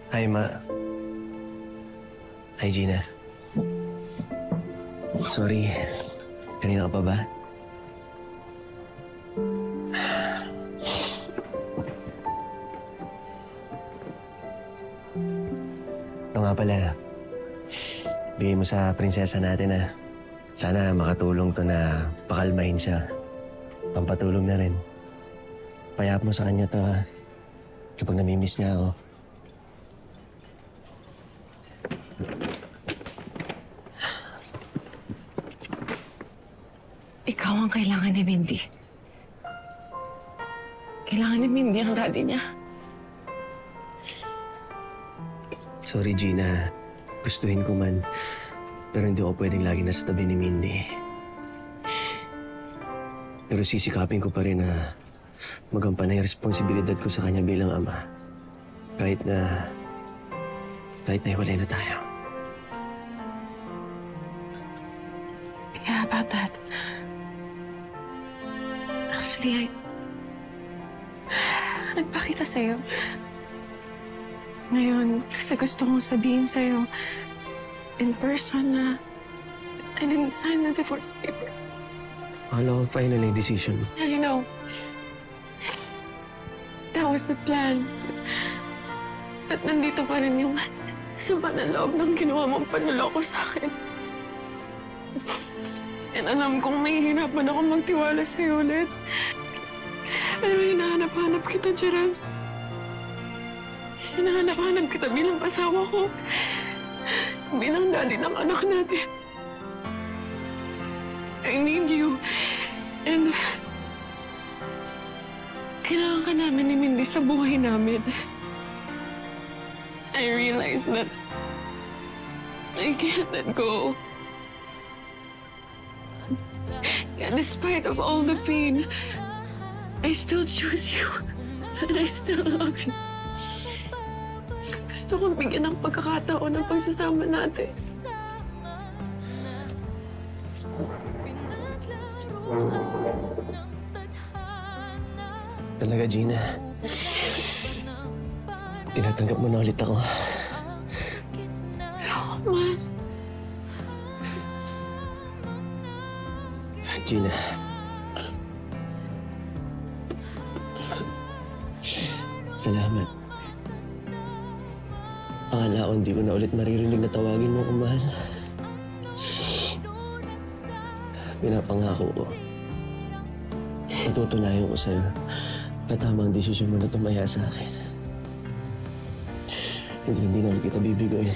Hi, Ma. Hi, Gina. Sorry. Kanina ka pa ba? Ito nga pala. Bigay mo sa prinsesa natin na sana makatulong to na pakalmahin siya. Pampatulong na rin. Payap mo sa kanya to ha. Kapag namimiss niya ako. Ikaw ang kailangan ni Mindy. Kailangan ni Mindy ang daddy niya. Sorry, Gina. Gustuhin ko man. Pero hindi ako pwedeng lagi nasa tabi ni Mindy. Pero sisikapin ko pa rin na magampan na yung responsibilidad ko sa kanya bilang ama. Kahit na hiwalay na tayo. Yeah, about that. Actually, nagpakita sa'yo. Ngayon, kasi gusto kong sabihin sa'yo in person na I didn't sign the divorce paper. Akala ko final na yung decision. Yeah, you know, that was the plan. But nandito pa rin yung sama na loob ng ginawa mong panloloko sa akin. And alam kong mahihirapan ako magtiwala sa'yo ulit. Pero hinahanap-hanap kita, Gerald. Hinahanap-hanap kita bilang asawa ko. Bilang daddy ng anak natin. I need you. And kailangan ka namin ni Mindy sa buhay namin. I realize that I can't let go. Yeah, despite of all the pain, I still choose you. And I still love you. Gusto kong bigyan ng pagkakataon ng pagsasama natin. Talaga, Gina. Tinatanggap mo na ulit ako. Oh, man. Gina. Salamat. Akala ko hindi ko na ulit maririnig na tawagin mo kung mahal. Pinapangako ko. Patutunayan ko sa'yo na tamang desisyon mo na tumaya sa akin. Hindi na ulit kita bibigoy.